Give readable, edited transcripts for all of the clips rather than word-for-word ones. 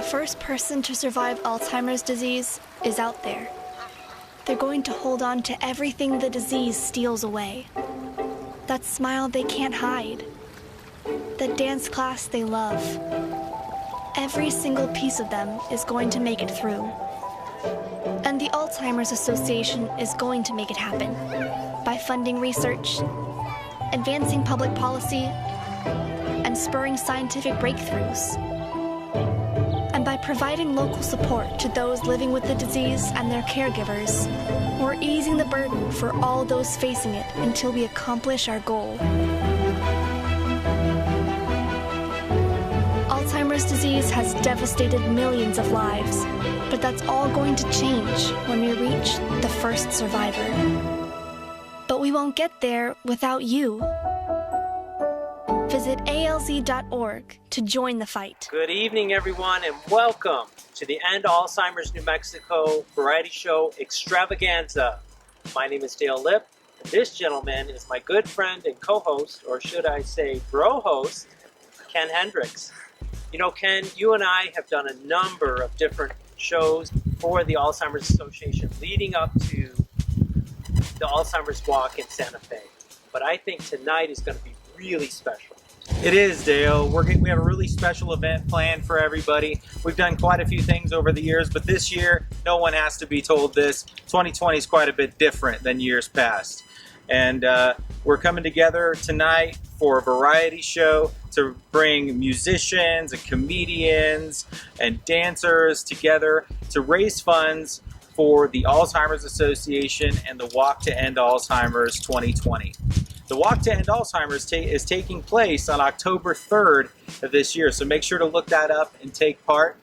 first person to survive Alzheimer's disease is out there. They're going to hold on to everything the disease steals away. That smile they can't hide. The dance class they love. Every single piece of them is going to make it through. And the Alzheimer's Association is going to make it happen by funding research, advancing public policy, and spurring scientific breakthroughs. And by providing local support to those living with the disease and their caregivers, we're easing the burden for all those facing it until we accomplish our goal. Alzheimer's disease has devastated millions of lives, but that's all going to change when we reach the first survivor. But we won't get there without you. Visit alz.org to join the fight. Good evening, everyone, and welcome to the End Alzheimer's New Mexico Variety Show Extravaganza. My name is Dale Lipp, and this gentleman is my good friend and co-host, or should I say bro-host, Ken Hendricks. You know, Ken, you and I have done a number of different shows for the Alzheimer's Association leading up to the Alzheimer's Walk in Santa Fe. But I think tonight is going to be really special. It is, Dale. We have a really special event planned for everybody. We've done quite a few things over the years, but this year, no one has to be told this. 2020 is quite a bit different than years past. And we're coming together tonight for a variety show to bring musicians and comedians and dancers together to raise funds for the Alzheimer's Association and the Walk to End Alzheimer's 2020. The Walk to End Alzheimer's is taking place on October 3rd of this year, so make sure to look that up and take part.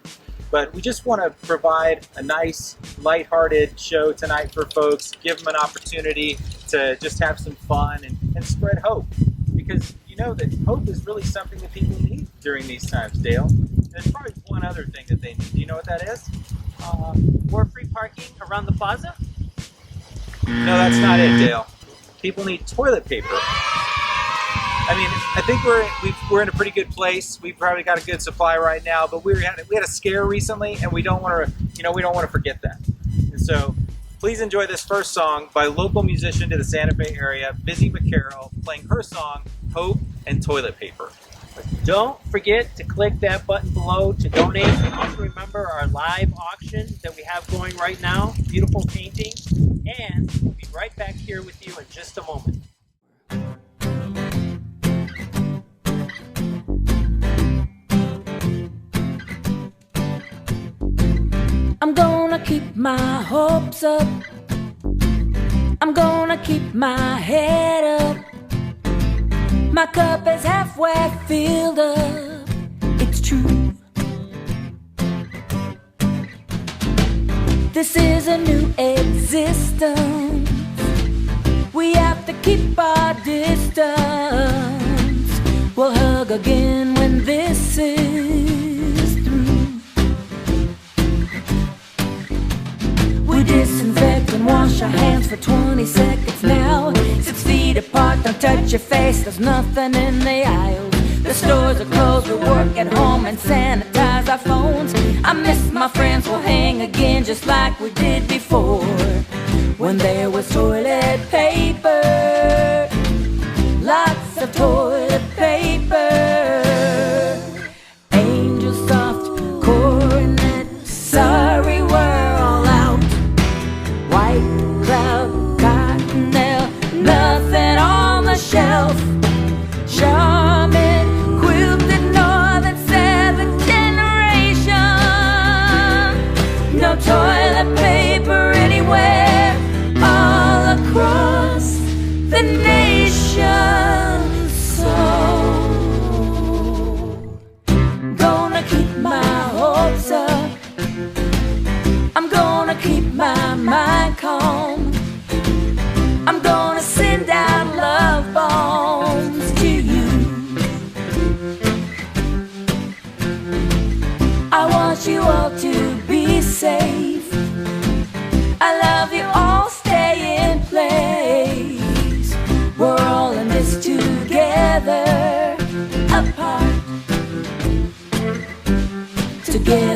But we just want to provide a nice, lighthearted show tonight for folks, give them an opportunity to just have some fun and spread hope. Because you know that hope is really something that people need during these times, Dale. There's probably one other thing that they need. Do you know what that is? More free parking around the plaza? No, that's not it, Dale. People need toilet paper. I mean, I think we're in a pretty good place. We've probably got a good supply right now, but we had a scare recently, and we don't want to forget that. And so, please enjoy this first song by local musician to the Santa Fe area, Busy McCarroll, playing her song "Hope and Toilet Paper." Don't forget to click that button below to donate. And also remember our live auction that we have going right now. Beautiful painting. And we'll be right back here with you in just a moment. I'm gonna keep my hopes up. I'm gonna keep my head up. My cup is halfway filled up. It's true. This is a new existence. We have to keep our distance. We'll hug again when this is through. We disinfect and wash our hands for 20 seconds now. 6 feet apart, don't touch your face, there's nothing in the aisles. The stores are closed, we work at home and sanitize our phones. I miss my friends, we'll hang again just like we did before, when there was toilet paper, lots of toilet paper. Angel soft coronet, sorry we're all out. White cloud, cottonelle, nothing on the shelf. Charmin, quilted northern 7th generation. No toilet paper anywhere, all across the nation. So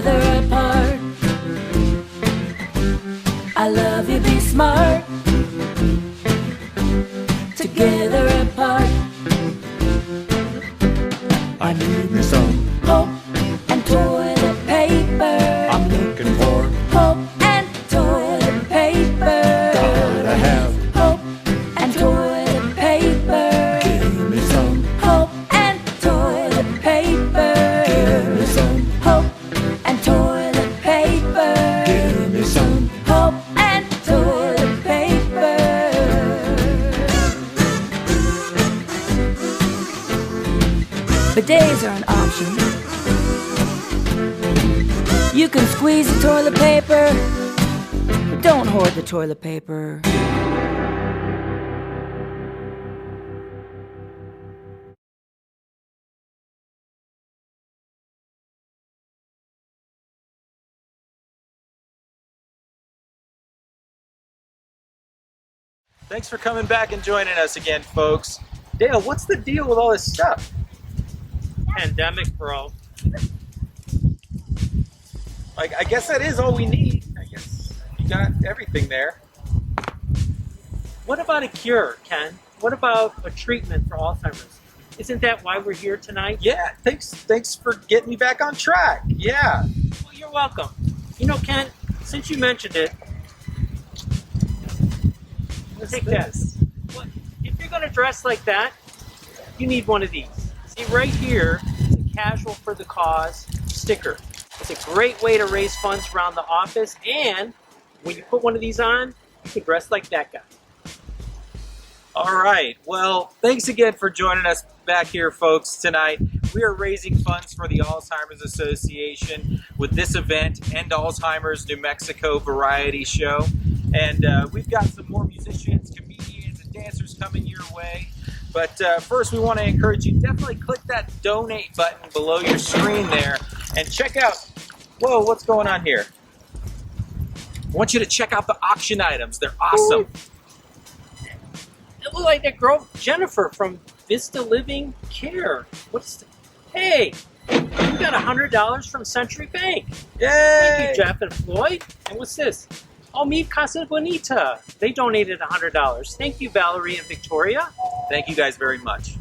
together apart. I love you, be smart. Together apart. I need me some Hope and toilet paper. I'm looking for. Hope and toilet paper. Gotta have. Hope and toilet paper. Give me some. Hope and toilet paper. Give me some. Hope and toilet paper. Give me some. Hope and toilet paper. Bidets are an option. You can squeeze the toilet paper, but don't hoard the toilet paper. Thanks for coming back and joining us again, folks. Dale, what's the deal with all this stuff? Pandemic, bro. Like, I guess that is all we need. I guess you got everything there. What about a cure, Ken? What about a treatment for Alzheimer's? Isn't that why we're here tonight? Yeah, thanks for getting me back on track. Yeah. Well, you're welcome. You know, Ken, since you mentioned it, take this. Well, if you're going to dress like that, you need one of these. See, right here is a Casual for the Cause sticker. It's a great way to raise funds around the office, and when you put one of these on, you can dress like that guy. All right. Well, thanks again for joining us back here, folks, tonight. We are raising funds for the Alzheimer's Association with this event, End Alzheimer's New Mexico Variety Show. And we've got some more musicians, comedians, and dancers coming your way. But first, we want to encourage you, definitely click that donate button below your screen there and check out, whoa, what's going on here? I want you to check out the auction items. They're awesome. It looked like that girl, Jennifer, from Vista Living Care. Hey, you got $100 from Century Bank. Yay! Thank you, Jeff and Floyd. And what's this? Oh, Mi Casa Bonita. They donated $100. Thank you, Valerie and Victoria. Thank you guys very much.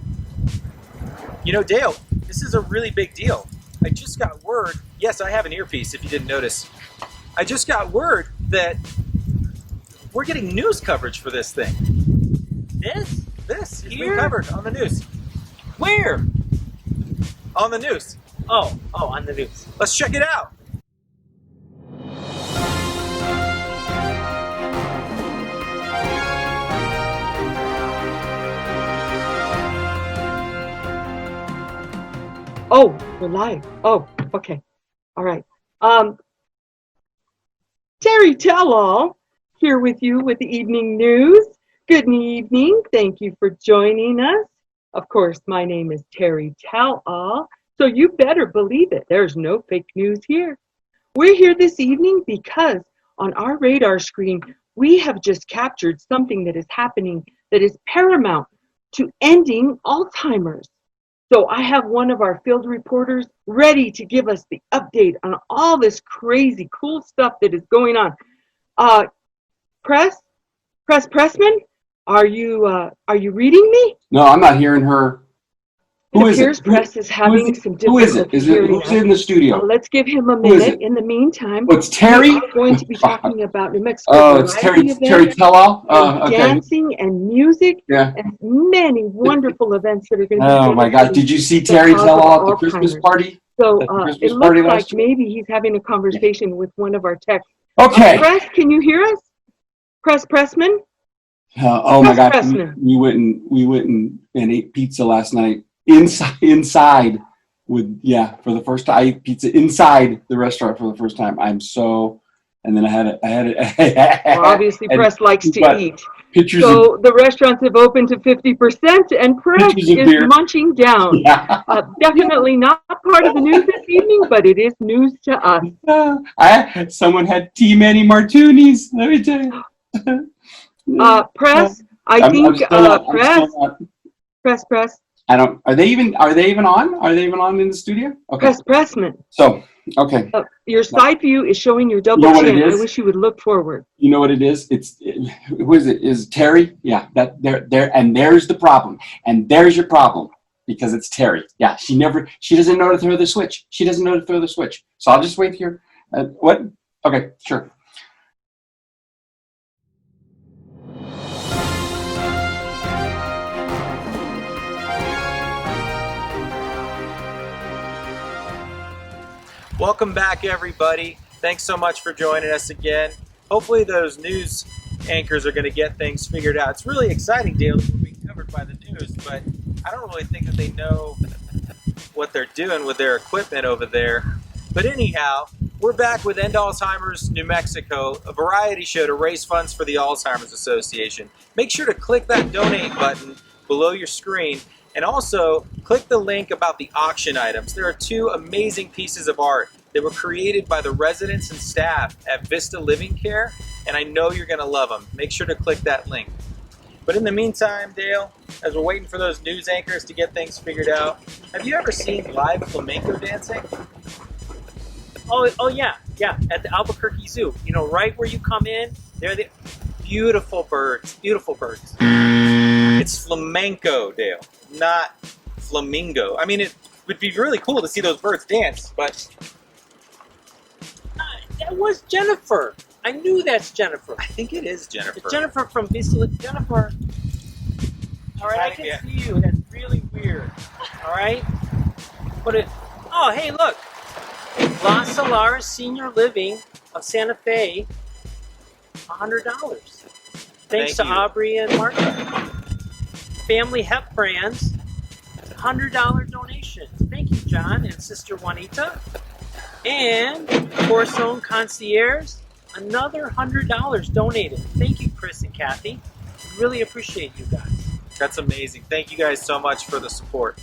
You know, Dale, this is a really big deal. I just got word, yes, I have an earpiece if you didn't notice. I just got word that we're getting news coverage for this thing. This is being covered on the news. Where? On the news. Oh, on the news. Let's check it out. Oh, we're live. Oh, okay. All right. Terry Tell-All here with you with the evening news. Good evening. Thank you for joining us. Of course, my name is Terry Tell-All, so you better believe it. There's no fake news here. We're here this evening because on our radar screen, we have just captured something that is happening that is paramount to ending Alzheimer's. So I have one of our field reporters ready to give us the update on all this crazy, cool stuff that is going on. Pressman, are you reading me? No, I'm not hearing her. Who is it? Press is having some Who is it? difficulty Is it hearing who's us. in the studio? Let's give him a Who is minute. it? In the meantime, Oh, it's Terry? we are going to be talking about New Mexico. Oh, it's Terry Tell-All? And Okay. dancing and music Yeah. and many wonderful events that are going to be Oh my God! Did you see Terry Tell-All at the Christmas party? So At the Christmas it party looks last like year? maybe he's having a conversation with one of our techs. Okay. Press, can you hear us? Pressman? Oh my God! Pressman. We went and ate pizza last night inside with for the first time. I ate pizza inside the restaurant for the first time. And then I had it. Well, obviously, Press likes to eat. Pictures So the restaurants have opened to 50%, and Press Pictures of is beer. munching down. Definitely not part of the news this evening, but it is news to us. Someone had T-Many Martinis. Let me tell you. Press, Press. I don't. Are they even on? Are they even on in the studio? Okay. Pressman. So okay. Your side view is showing your double You know what chin. it is? I wish you would look forward. You know what it is? Who is it? Is Terry? Yeah. That there. And there's the problem. And there's your problem because it's Terry. Yeah. She doesn't know to throw the switch. She doesn't know to throw the switch. So I'll just wait here. What? Okay. Sure. Welcome back, everybody. Thanks so much for joining us again. Hopefully those news anchors are going to get things figured out. It's really exciting, Dale, that we're being covered by the news, but I don't really think that they know what they're doing with their equipment over there. But anyhow, we're back with End Alzheimer's New Mexico, a variety show to raise funds for the Alzheimer's Association. Make sure to click that donate button below your screen, and also click the link about the auction items. There are 2 amazing pieces of art that were created by the residents and staff at Vista Living Care, and I know you're gonna love them. Make sure to click that link. But in the meantime, Dale, as we're waiting for those news anchors to get things figured out, have you ever seen live flamenco dancing? Oh yeah, at the Albuquerque Zoo. You know, right where you come in, they're the beautiful birds, beautiful birds. It's flamenco, Dale, not flamingo. I mean, it would be really cool to see those birds dance, but That was Jennifer. I knew that's Jennifer. I think it is Jennifer. It's Jennifer from Vista. Jennifer. All right, I can see you. That's really weird. All right. Oh, hey, look. La Solaris Senior Living of Santa Fe. $100. Thanks to Thank you. Aubrey and Martha. Family Hep Brands. $100 donation. Thank you, John and Sister Juanita. And Corson Concierge, another $100 donated. Thank you, Chris and Kathy. Really appreciate you guys. That's amazing. Thank you guys so much for the support.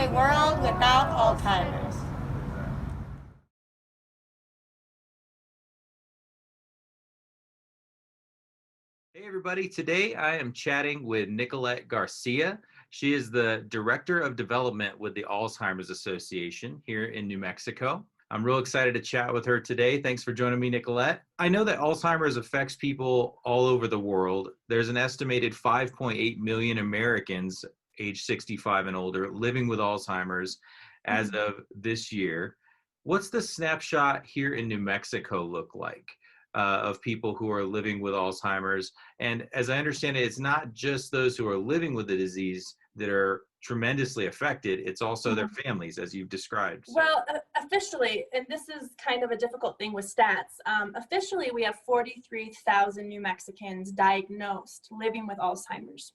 a world without Alzheimer's. Hey everybody, today I am chatting with Nicolette Garcia. She is the Director of Development with the Alzheimer's Association here in New Mexico. I'm real excited to chat with her today. Thanks for joining me, Nicolette. I know that Alzheimer's affects people all over the world. There's an estimated 5.8 million Americans age 65 and older living with Alzheimer's as of this year. What's the snapshot here in New Mexico look like? Of people who are living with Alzheimer's. And as I understand it, it's not just those who are living with the disease that are tremendously affected, it's also their families, as you've described. So. Well, officially, and this is kind of a difficult thing with stats, officially we have 43,000 New Mexicans diagnosed living with Alzheimer's.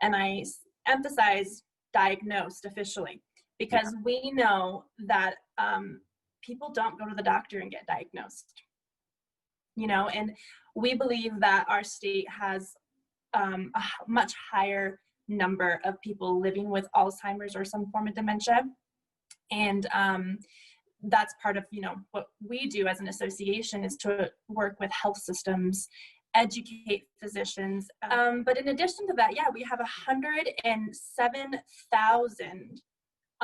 And I emphasize diagnosed officially, because we know that people don't go to the doctor and get diagnosed. You know, and we believe that our state has a much higher number of people living with Alzheimer's or some form of dementia. And that's part of, you know, what we do as an association is to work with health systems, educate physicians. But in addition to that, yeah, we have 107,000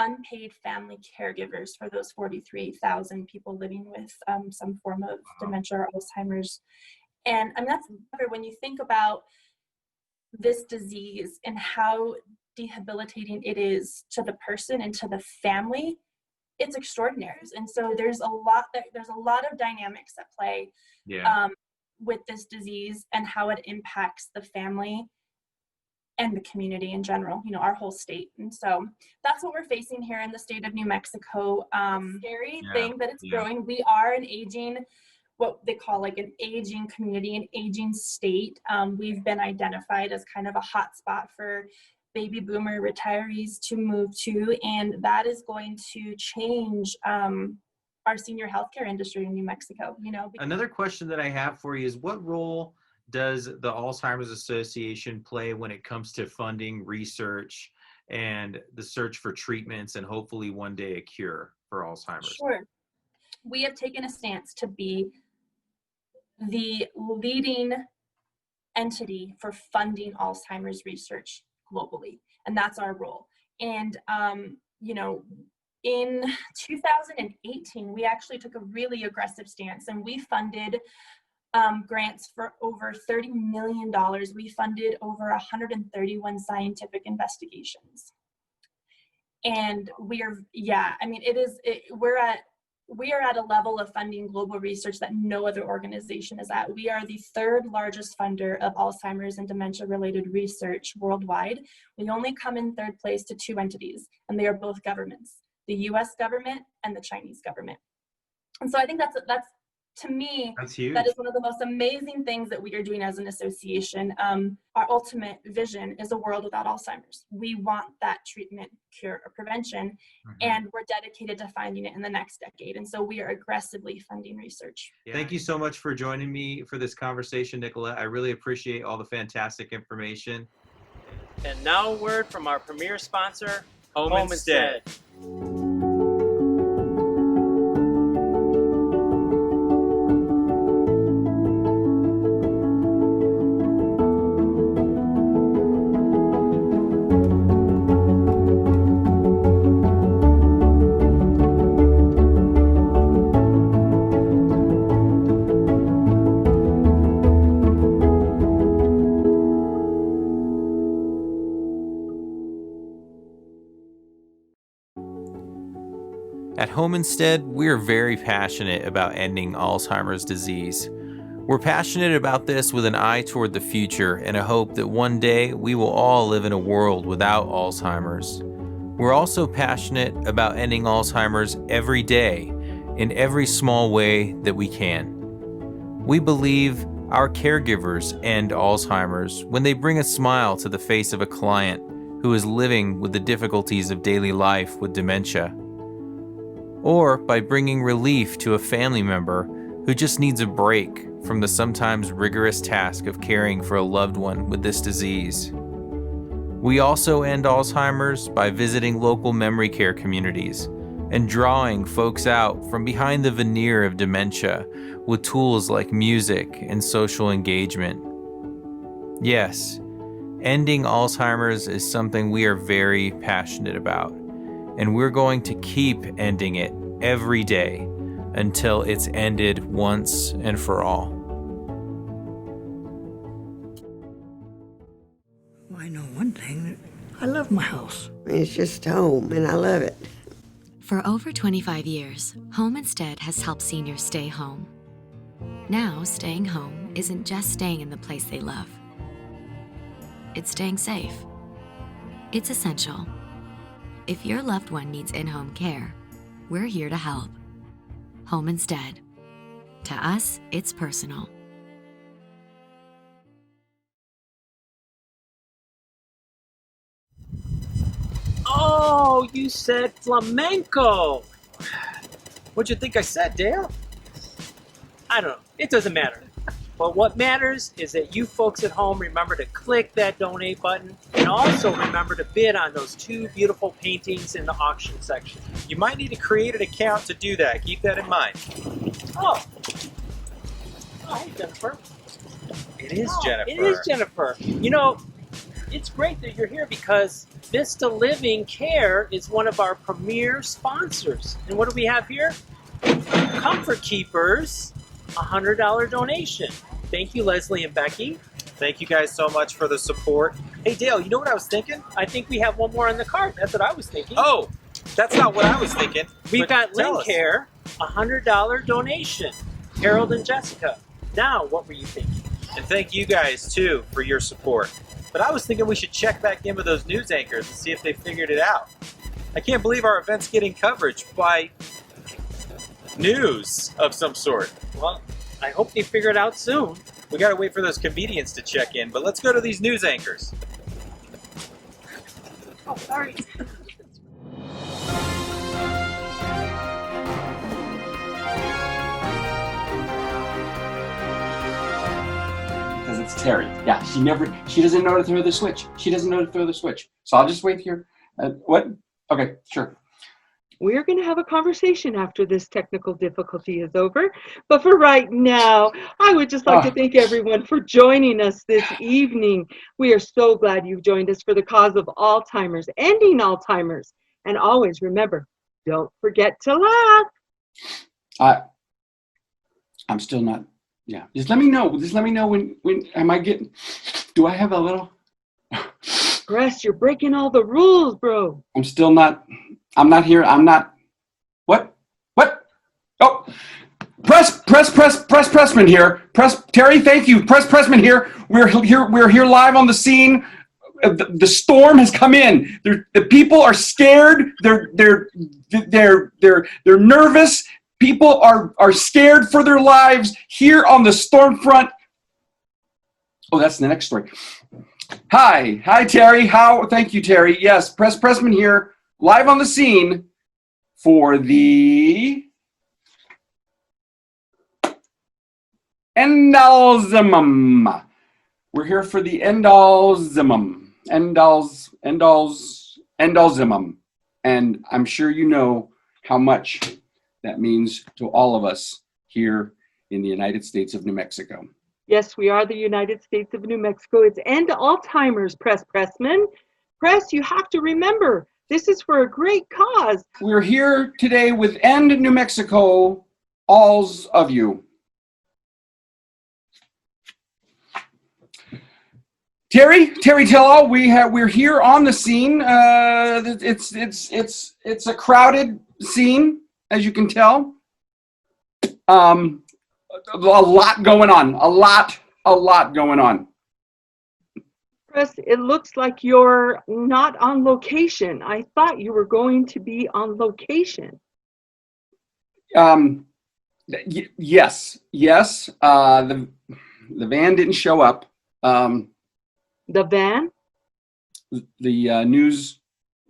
unpaid family caregivers for those 43,000 people living with some form of dementia or Alzheimer's. And I mean, that's when you think about this disease and how debilitating it is to the person and to the family, it's extraordinary. And so there's a lot of dynamics at play with this disease and how it impacts the family and the community in general, you know, our whole state. And so that's what we're facing here in the state of New Mexico. Scary thing that it's growing. We are an aging, what they call like an aging community, an aging state. We've been identified as kind of a hot spot for baby boomer retirees to move to, and that is going to change our senior healthcare industry in New Mexico, you know. Another question that I have for you is, what role does the Alzheimer's Association play when it comes to funding research and the search for treatments and hopefully one day a cure for Alzheimer's? Sure. We have taken a stance to be the leading entity for funding Alzheimer's research globally, and that's our role. And you know, in 2018, we actually took a really aggressive stance, and we funded grants for over $30 million. We funded over 131 scientific investigations. And we are at a level of funding global research that no other organization is at. We are the third largest funder of Alzheimer's and dementia-related research worldwide. We only come in third place to two entities, and they are both governments, the US government and the Chinese government. And so I think that's to me, that's huge. That is one of the most amazing things that we are doing as an association. Our ultimate vision is a world without Alzheimer's. We want that treatment, cure, or prevention, and we're dedicated to finding it in the next decade. And so we are aggressively funding research. Thank you so much for joining me for this conversation, Nicolette. I really appreciate all the fantastic information. And now a word from our premier sponsor, Home Instead. At Home Instead, we're very passionate about ending Alzheimer's disease. We're passionate about this with an eye toward the future and a hope that one day we will all live in a world without Alzheimer's. We're also passionate about ending Alzheimer's every day, in every small way that we can. We believe our caregivers end Alzheimer's when they bring a smile to the face of a client who is living with the difficulties of daily life with dementia, or by bringing relief to a family member who just needs a break from the sometimes rigorous task of caring for a loved one with this disease. We also end Alzheimer's by visiting local memory care communities and drawing folks out from behind the veneer of dementia with tools like music and social engagement. Yes, ending Alzheimer's is something we are very passionate about, and we're going to keep ending it every day until it's ended once and for all. I know one thing, I love my house. It's just home, and I love it. For over 25 years, Home Instead has helped seniors stay home. Now, staying home isn't just staying in the place they love. It's staying safe. It's essential. If your loved one needs in-home care, we're here to help. Home Instead. To us, it's personal. Oh, you said flamenco. What'd you think I said, Dale? I don't know. It doesn't matter. But what matters is that you folks at home remember to click that donate button and also remember to bid on those 2 beautiful paintings in the auction section. You might need to create an account to do that. Keep that in mind. Oh, hey, Jennifer. It is Jennifer. It is Jennifer. You know, it's great that you're here because Vista Living Care is one of our premier sponsors. And what do we have here? Comfort Keepers, $100 donation. Thank you, Leslie and Becky. Thank you guys so much for the support. Hey, Dale, you know what I was thinking? I think we have one more on the card. That's what I was thinking. Oh, that's not what I was thinking. We've got tell Lynn us. Care, $100 donation. Harold and Jessica. Now, what were you thinking? And thank you guys, too, for your support. But I was thinking we should check back in with those news anchors and see if they figured it out. I can't believe our event's getting coverage by news of some sort. Well, I hope they figure it out soon. We gotta wait for those comedians to check in, but let's go to these news anchors. Oh, sorry. Because it's Terry. Yeah, she doesn't know to throw the switch. She doesn't know to throw the switch. So I'll just wait here. What? Okay, sure. We're going to have a conversation after this technical difficulty is over. But for right now, I would just like to thank everyone for joining us this evening. We are so glad you've joined us for the cause of Alzheimer's, ending Alzheimer's. And always remember, don't forget to laugh. I'm still not, yeah. Just let me know. Just let me know when am I getting, do I have a little? Press, you're breaking all the rules, bro. I'm still not, I'm not here. I'm not, what? Oh, Pressman here. Terry, thank you. Pressman here. We're here live on the scene. The storm has come in. The people are scared. They're nervous. People are scared for their lives here on the storm front. Oh, that's the next story. Hi, Terry. Thank you, Terry. Yes, Pressman here, live on the scene for the Endalzimum. We're here for the Endalzimum. Endalzimum. And I'm sure you know how much that means to all of us here in the United States of New Mexico. Yes, we are the United States of New Mexico. It's End Alzheimer's, Pressman. Press, you have to remember, this is for a great cause. We're here today with End New Mexico, alls of you. Terry, tell all. We're here on the scene. It's a crowded scene, as you can tell. A lot going on. A lot going on. Press, it looks like you're not on location. I thought you were going to be on location. Yes. The van didn't show up. The van? The news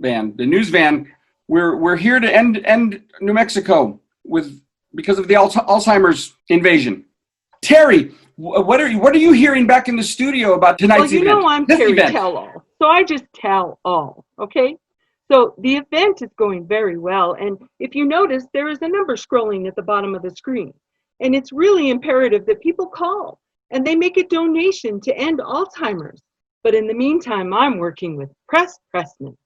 van. The news van. We're here to end New Mexico because of the Alzheimer's invasion. Terry, what are you hearing back in the studio about tonight's event? Well, you know I'm Terry Tell-All. So I just tell all, okay? So the event is going very well. And if you notice, there is a number scrolling at the bottom of the screen. And it's really imperative that people call and they make a donation to end Alzheimer's. But in the meantime, I'm working with Press Pressman.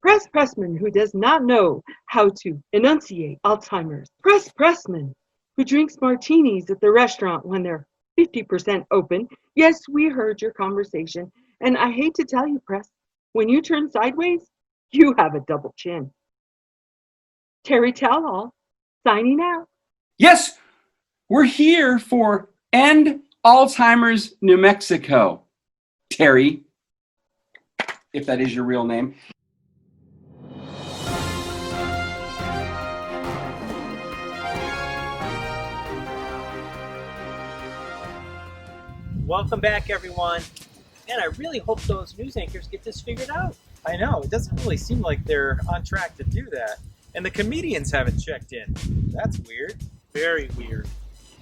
Press Pressman, who does not know how to enunciate Alzheimer's. Press Pressman, who drinks martinis at the restaurant when they're 50% open. Yes, we heard your conversation. And I hate to tell you, Press, when you turn sideways, you have a double chin. Terry Tellall, signing out. Yes, we're here for End Alzheimer's New Mexico. Terry, if that is your real name. Welcome back, everyone. And I really hope those news anchors get this figured out. I know, it doesn't really seem like they're on track to do that. And the comedians haven't checked in. That's weird. Very weird.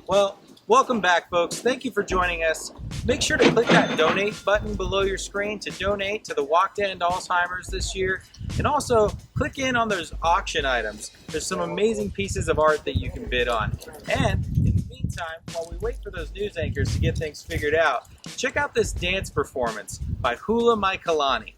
Well, welcome back, folks. Thank you for joining us. Make sure to click that donate button below your screen to donate to the Walk to End Alzheimer's this year. And also, click in on those auction items. There's some amazing pieces of art that you can bid on. And in the meantime, while we wait for those news anchors to get things figured out, check out this dance performance by Hula Maikalani.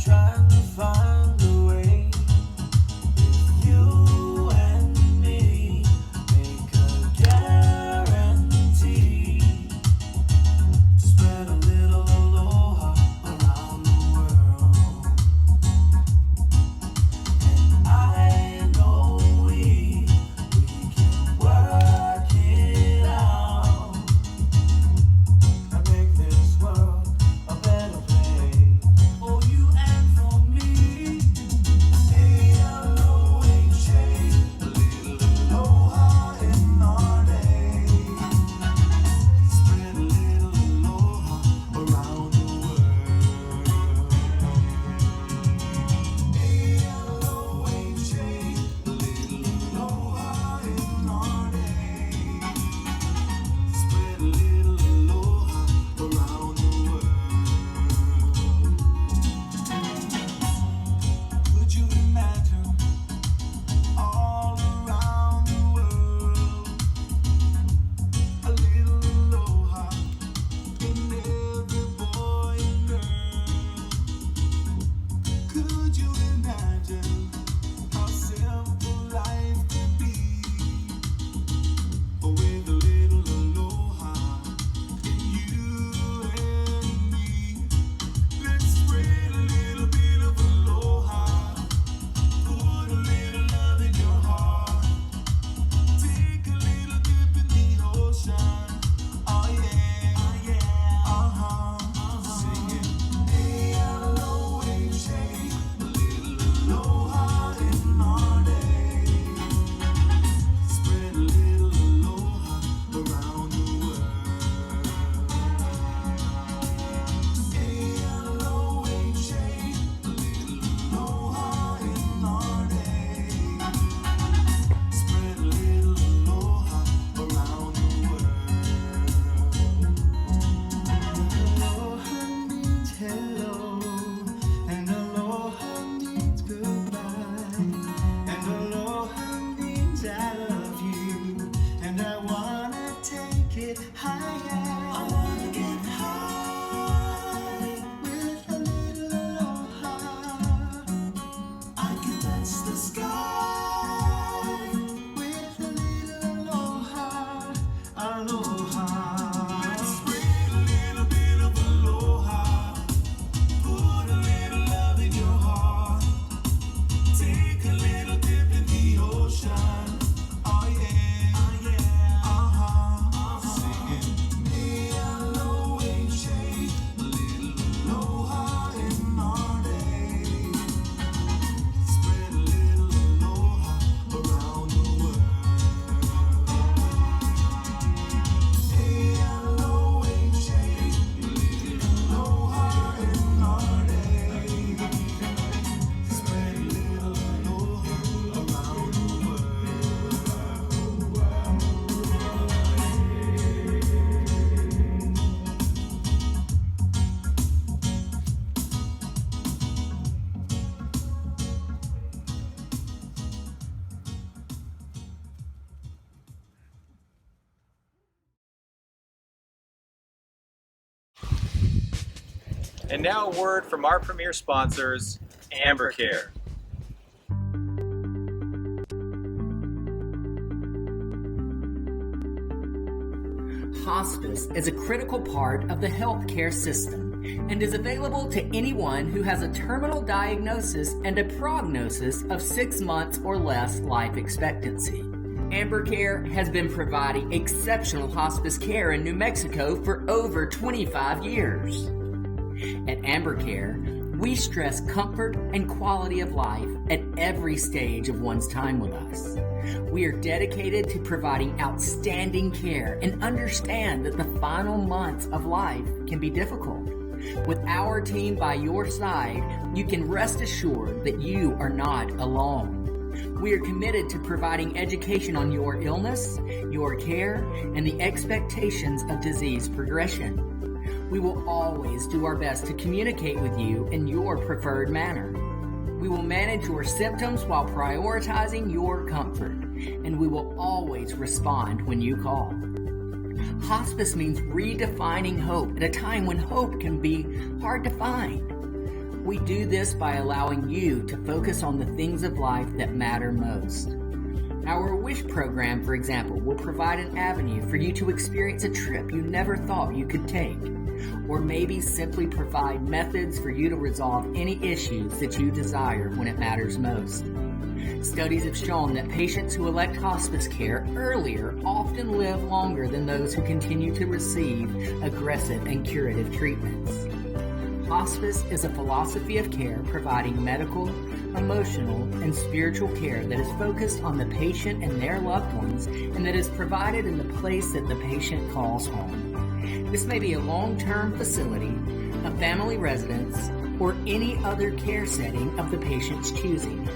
Trying to find a way And now a word from our premier sponsors, AmberCare. Hospice is a critical part of the healthcare system and is available to anyone who has a terminal diagnosis and a prognosis of 6 months or less life expectancy. AmberCare has been providing exceptional hospice care in New Mexico for over 25 years. At AmberCare, we stress comfort and quality of life at every stage of one's time with us. We are dedicated to providing outstanding care and understand that the final months of life can be difficult. With our team by your side, you can rest assured that you are not alone. We are committed to providing education on your illness, your care, and the expectations of disease progression. We will always do our best to communicate with you in your preferred manner. We will manage your symptoms while prioritizing your comfort, and we will always respond when you call. Hospice means redefining hope at a time when hope can be hard to find. We do this by allowing you to focus on the things of life that matter most. Our WISH program, for example, will provide an avenue for you to experience a trip you never thought you could take, or maybe simply provide methods for you to resolve any issues that you desire when it matters most. Studies have shown that patients who elect hospice care earlier often live longer than those who continue to receive aggressive and curative treatments. Hospice is a philosophy of care providing medical, emotional, and spiritual care that is focused on the patient and their loved ones, and that is provided in the place that the patient calls home. This may be a long-term facility, a family residence, or any other care setting of the patient's choosing.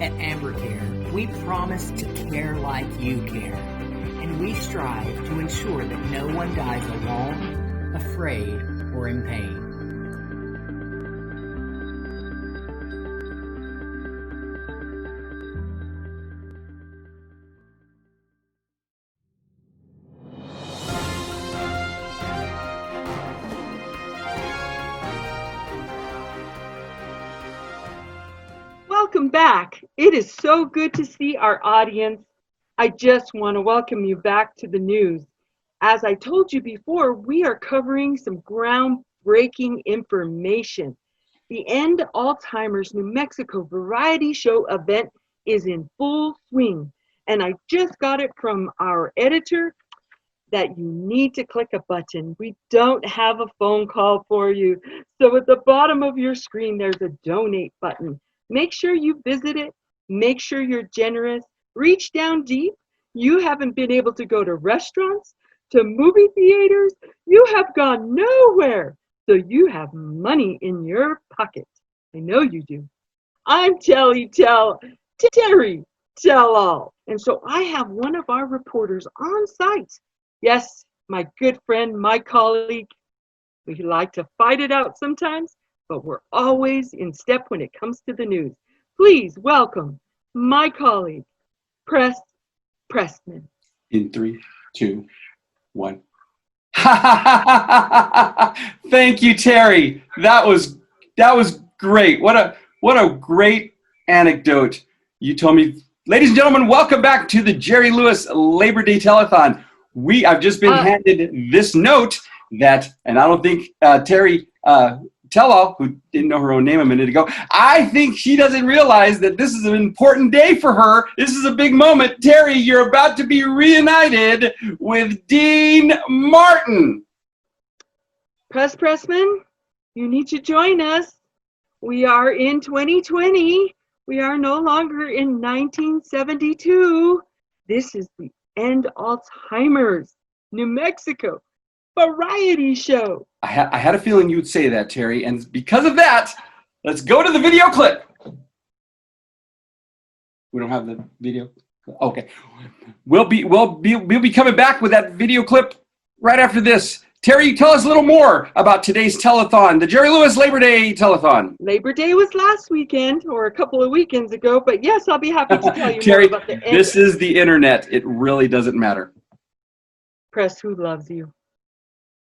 At AmberCare, we promise to care like you care, and we strive to ensure that no one dies alone, afraid, or in pain. Welcome back. It is so good to see our audience. I just want to welcome you back to the news. As I told you before, we are covering some groundbreaking information. The End Alzheimer's New Mexico Variety Show event is in full swing, and I just got it from our editor that you need to click a button. We don't have a phone call for you. So at the bottom of your screen, there's a donate button. Make sure you visit it. Make sure you're generous. Reach down deep. You haven't been able to go to restaurants, to movie theaters. You have gone nowhere. So you have money in your pocket. I know you do. I'm Terry Tell All. And so I have one of our reporters on site. Yes, my good friend, my colleague. We like to fight it out sometimes, but we're always in step when it comes to the news. Please welcome my colleague, Pressman. In 3, 2, 1. Thank you, Terry. That was great. What a great anecdote you told me. Ladies and gentlemen, welcome back to the Jerry Lewis Labor Day Telethon. I've just been handed this note that, and I don't think Terry Tell-all, who didn't know her own name a minute ago, I think she doesn't realize that this is an important day for her. This is a big moment. Terry, you're about to be reunited with Dean Martin. Pressman, you need to join us. We are in 2020. We are no longer in 1972. This is the End Alzheimer's New Mexico Variety Show. I had a feeling you would say that, Terry, and because of that, let's go to the video clip. We don't have the video? Okay. We'll be coming back with that video clip right after this. Terry, tell us a little more about today's telethon, the Jerry Lewis Labor Day Telethon. Labor Day was last weekend or a couple of weekends ago, but yes, I'll be happy to tell you Terry, more about the this is the internet. It really doesn't matter. Press, who loves you?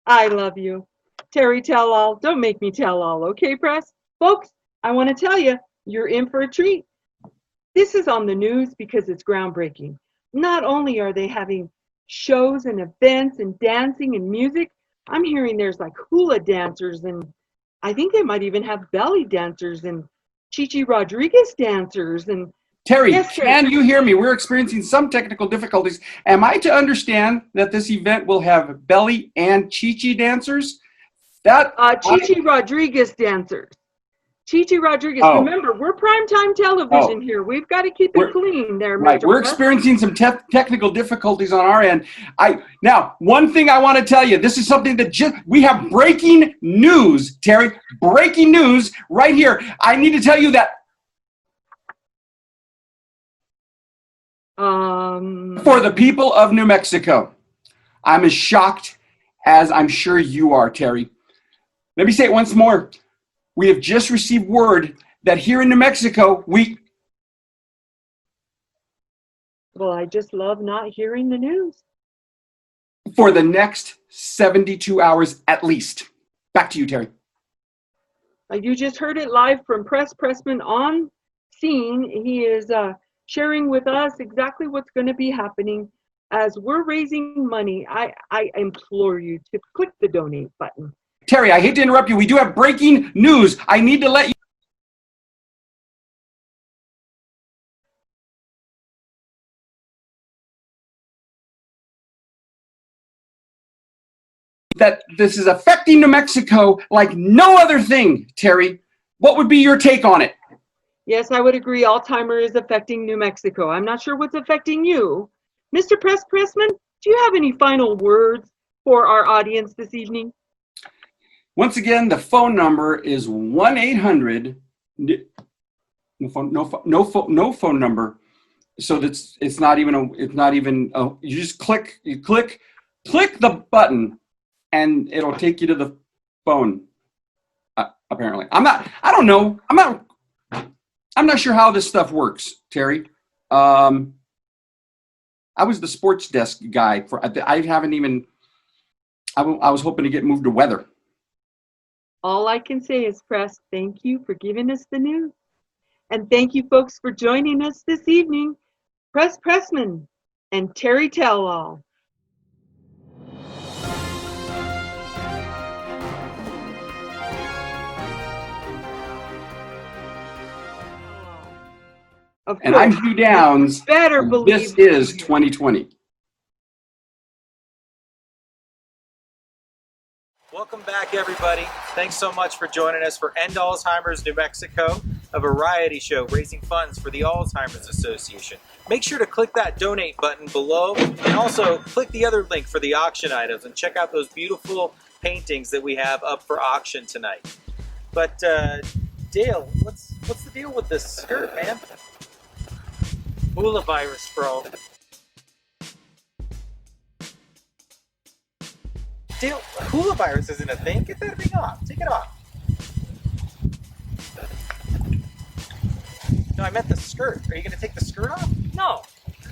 I love you. Terry tell all. Don't make me tell all, okay, press? Folks, I want to tell you, you're in for a treat. This is on the news because it's groundbreaking. Not only are they having shows and events and dancing and music, I'm hearing there's like hula dancers, and I think they might even have belly dancers and Chichi Rodriguez dancers. And Terry, yes, can you hear me? We're experiencing some technical difficulties. Am I to understand that this event will have belly and Chichi dancers? Chichi Rodriguez dancers. Chichi Rodriguez. Oh. Remember, we're primetime television here. We've got to keep it clean there, Right. Mr. We're Press. experiencing some technical difficulties on our end. Now, one thing I want to tell you, this is something that we have breaking news, Terry. Breaking news right here. I need to tell you that for the people of New Mexico, I'm as shocked as I'm sure you are, Terry. Let me say it once more. We have just received word that here in New Mexico, Well, I just love not hearing the news. For the next 72 hours at least. Back to you, Terry. You just heard it live from Pressman on scene. He is sharing with us exactly what's going to be happening as we're raising money. I implore you to click the donate button. Terry, I hate to interrupt you. We do have breaking news. I need to let you that this is affecting New Mexico like no other thing, Terry. What would be your take on it? Yes, I would agree. Alzheimer is affecting New Mexico. I'm not sure what's affecting you. Mr. Pressman, do you have any final words for our audience this evening? Once again, the phone number is 1-800. No phone number. So that's it's not even you just click the button and it'll take you to the phone. Apparently, I'm not sure how this stuff works, Terry. I was the sports desk guy I was hoping to get moved to weather. All I can say is, Press, thank you for giving us the news. And thank you, folks, for joining us this evening. Pressman and Terry Tell-All. And I'm Hugh Downs. Better believe this is 2020. Welcome back, everybody. Thanks so much for joining us for End Alzheimer's New Mexico, a variety show raising funds for the Alzheimer's Association. Make sure to click that donate button below and also click the other link for the auction items and check out those beautiful paintings that we have up for auction tonight. But Dale, what's the deal with this skirt, man? Hula virus, bro. Dale, hula virus isn't a thing. Get that thing off. Take it off. No, I meant the skirt. Are you going to take the skirt off? No.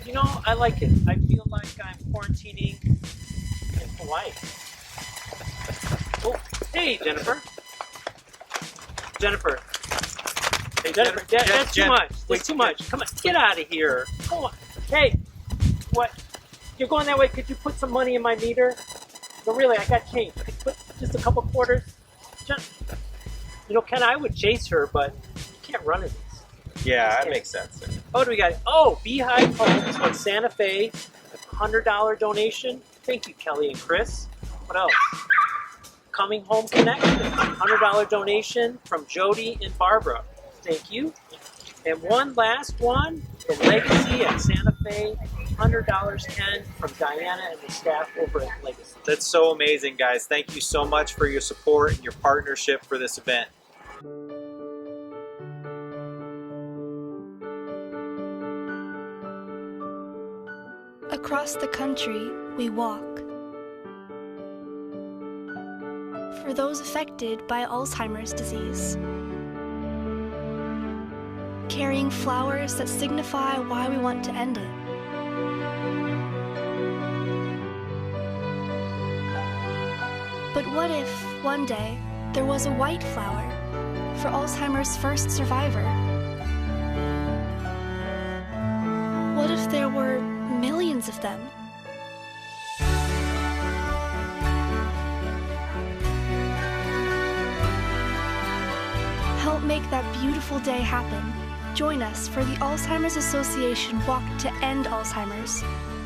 You know, I like it. I feel like I'm quarantining in Hawaii. Oh, hey, Jennifer. Jennifer. Hey, Jennifer. That's too much. That's too much. Come on, get out of here. Come on. Hey, what? You're going that way. Could you put some money in my meter? No, really, I got change. Could you put just a couple quarters? You know, Ken, I would chase her, but you can't run in these. Yeah, that makes sense. Oh, what do we got? Oh, Beehive Homes on Santa Fe, $100 donation. Thank you, Kelly and Chris. What else? Coming Home Connection, $100 donation from Jody and Barbara. Thank you. And one last one, the Legacy at Santa Fe, $100, Ken, from Diana and the staff over at Legacy. That's so amazing, guys. Thank you so much for your support and your partnership for this event. Across the country, we walk. For those affected by Alzheimer's disease. Carrying flowers that signify why we want to end it. But what if One day, there was a white flower for Alzheimer's first survivor. What if there were millions of them? Help make that beautiful day happen. Join us for the Alzheimer's Association Walk to End Alzheimer's,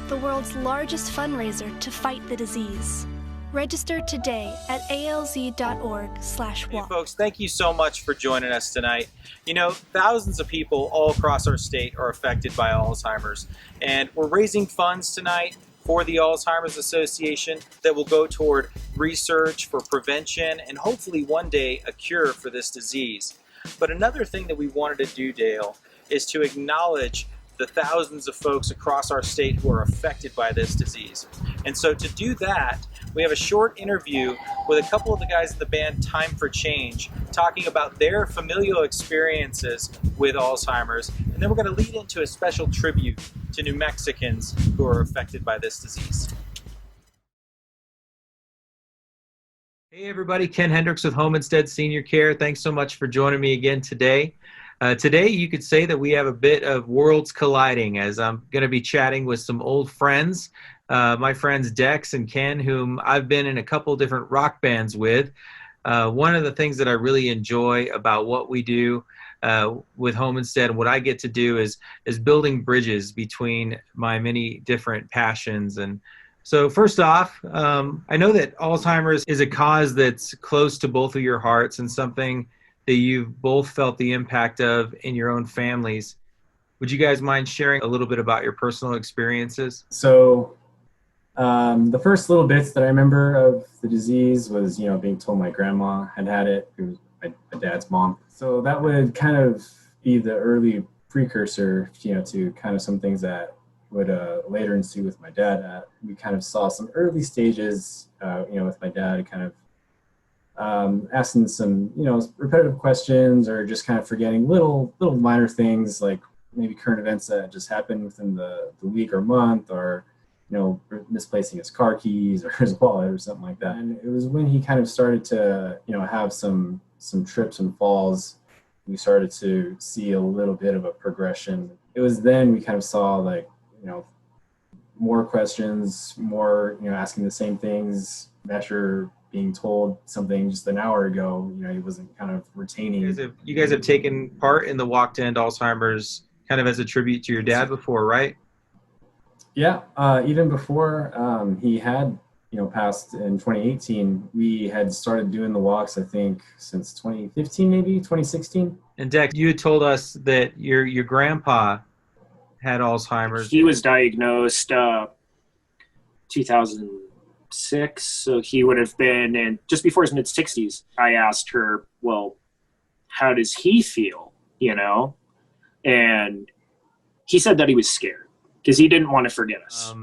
the world's largest fundraiser to fight the disease. Register today at alz.org/walk. Hey folks, thank you so much for joining us tonight. You know, thousands of people all across our state are affected by Alzheimer's, and we're raising funds tonight for the Alzheimer's Association that will go toward research for prevention and hopefully one day a cure for this disease. But another thing that we wanted to do, Dale, is to acknowledge the thousands of folks across our state who are affected by this disease. And so to do that, we have a short interview with a couple of the guys in the band Time for Change talking about their familial experiences with Alzheimer's. And then we're going to lead into a special tribute to New Mexicans who are affected by this disease. Hey everybody, Ken Hendricks with Home Instead Senior Care. Thanks so much for joining me again today. Today you could say that we have a bit of worlds colliding as I'm going to be chatting with some old friends, my friends Dex and Ken, whom I've been in a couple different rock bands with. One of the things that I really enjoy about what we do with Home Instead and what I get to do is building bridges between my many different passions. And so first off, I know that Alzheimer's is a cause that's close to both of your hearts and something that you've both felt the impact of in your own families. Would you guys mind sharing a little bit about your personal experiences? So the first little bits that I remember of the disease was, being told my grandma had it. It was my dad's mom. So that would kind of be the early precursor, to kind of some things that would later ensue with my dad. We kind of saw some early stages, with my dad kind of asking some, repetitive questions or just kind of forgetting little minor things like maybe current events that just happened within the week or month, or, misplacing his car keys or his wallet or something like that. And it was when he kind of started to, have some trips and falls, we started to see a little bit of a progression. It was then we kind of saw more questions, more, asking the same things, Mesher being told something just an hour ago, he wasn't kind of retaining. You guys have taken part in the Walk to End Alzheimer's kind of as a tribute to your dad before, right? Yeah, even before he had, passed in 2018, we had started doing the walks, I think, since 2015, maybe 2016. And Dex, you had told us that your grandpa had Alzheimer's. He was diagnosed 2006, so he would have been in just before his mid-60s. I asked her, well, how does he feel, And he said that he was scared because he didn't want to forget us.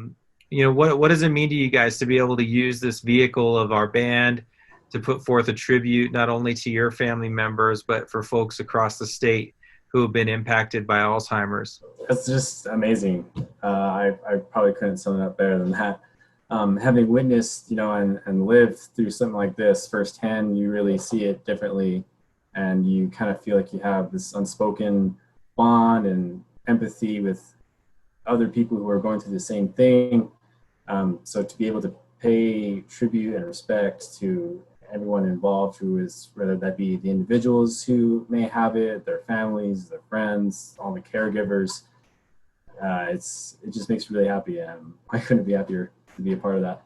What does it mean to you guys to be able to use this vehicle of our band to put forth a tribute not only to your family members, but for folks across the state who have been impacted by Alzheimer's? It's just amazing. I probably couldn't sum it up better than that. Having witnessed, and lived through something like this firsthand, you really see it differently, and you kind of feel like you have this unspoken bond and empathy with other people who are going through the same thing. So to be able to pay tribute and respect to everyone involved who is, whether that be the individuals who may have it, their families, their friends, all the caregivers, it just makes me really happy. And I couldn't be happier to be a part of that.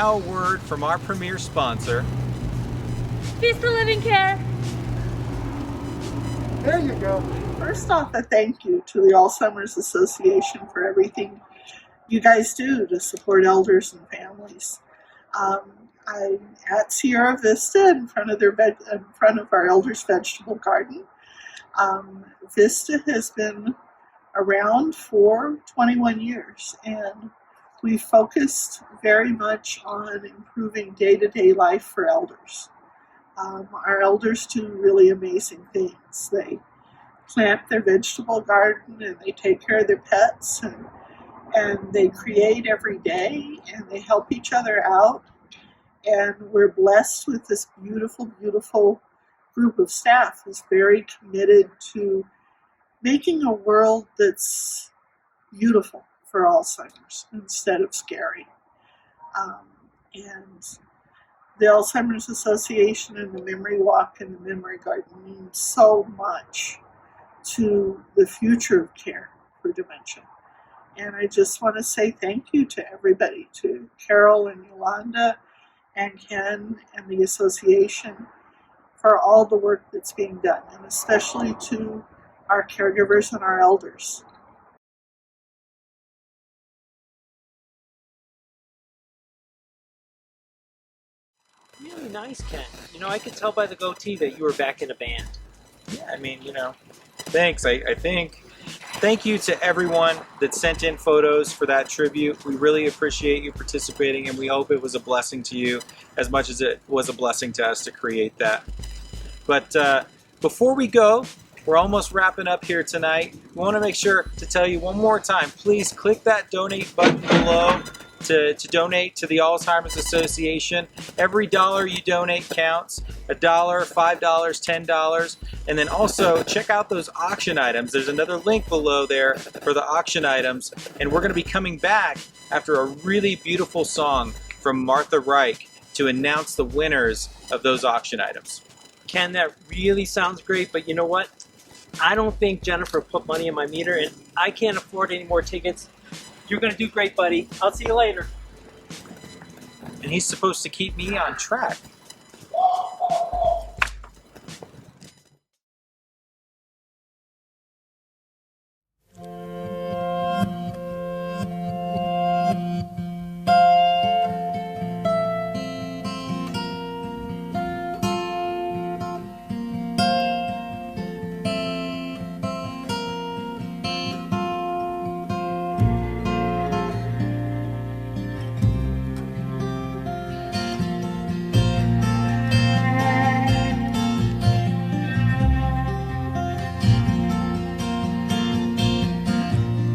now a word from our premier sponsor, Vista Living Care. There you go. First off, a thank you to the Alzheimer's Association for everything you guys do to support elders and families. I'm at Sierra Vista in front of our elders' vegetable garden. Vista has been around for 21 years, and we focused very much on improving day-to-day life for elders. Our elders do really amazing things. They plant their vegetable garden and they take care of their pets and they create every day and they help each other out. And we're blessed with this beautiful, beautiful group of staff who's very committed to making a world that's beautiful for Alzheimer's instead of scary. And the Alzheimer's Association and the Memory Walk and the Memory Garden mean so much to the future of care for dementia. And I just want to say thank you to everybody, to Carol and Yolanda and Ken and the association for all the work that's being done, and especially to our caregivers and our elders. Really nice, Ken. You know, I could tell by the goatee that you were back in a band. I mean, thanks, I think. Thank you to everyone that sent in photos for that tribute. We really appreciate you participating, and we hope it was a blessing to you as much as it was a blessing to us to create that. But before we go, we're almost wrapping up here tonight. We want to make sure to tell you one more time, please click that donate button below to donate to the Alzheimer's Association. Every dollar you donate counts. $1, $5, $10. And then also check out those auction items. There's another link below there for the auction items. And we're going to be coming back after a really beautiful song from Martha Reich to announce the winners of those auction items. Ken, that really sounds great, but you know what? I don't think Jennifer put money in my meter, and I can't afford any more tickets. You're going to do great, buddy. I'll see you later. And he's supposed to keep me on track.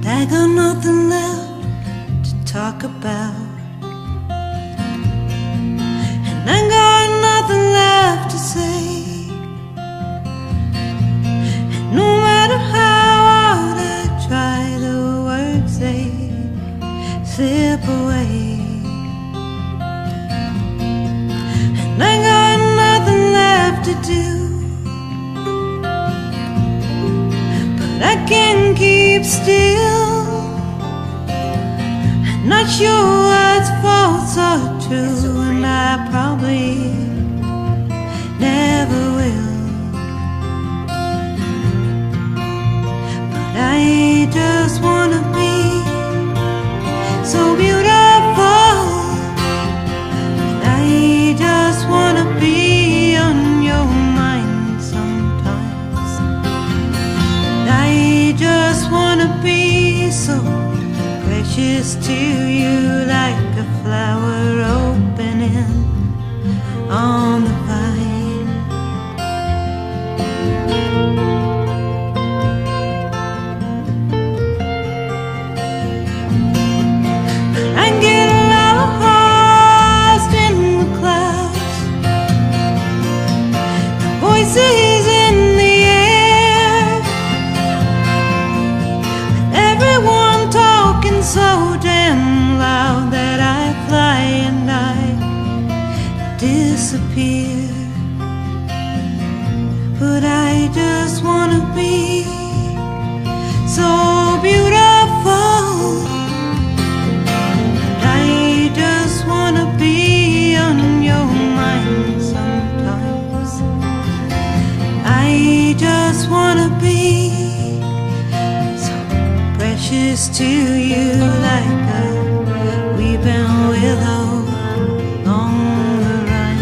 I got nothing left to talk about, and I got nothing left to say. And no matter how hard I try, the words they slip away. And I got nothing left to do, but I can keep still. Not sure what's false or true, and I probably never will. But I just wanna be so beautiful, and I just wanna be on your mind sometimes. And I just wanna be so precious to you, like a flower opening on the vine. I get lost in the clouds, the voices in the air, everyone talking so damn loud that I fly and I disappear. But I just wanna be so beautiful, I just wanna be this to you like a weeping willow on the run.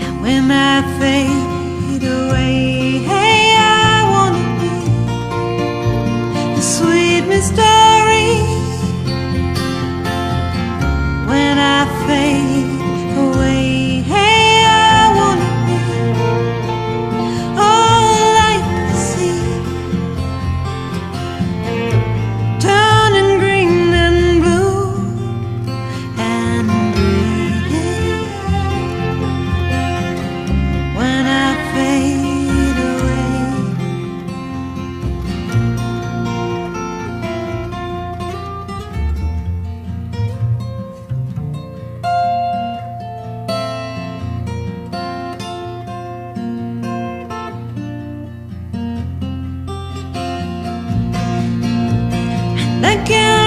And when I fade away, hey, I wanna be the sweet mystery. When I fade away, hey, I wanna all like the sea, turning green and blue and green. When I fade away, I can't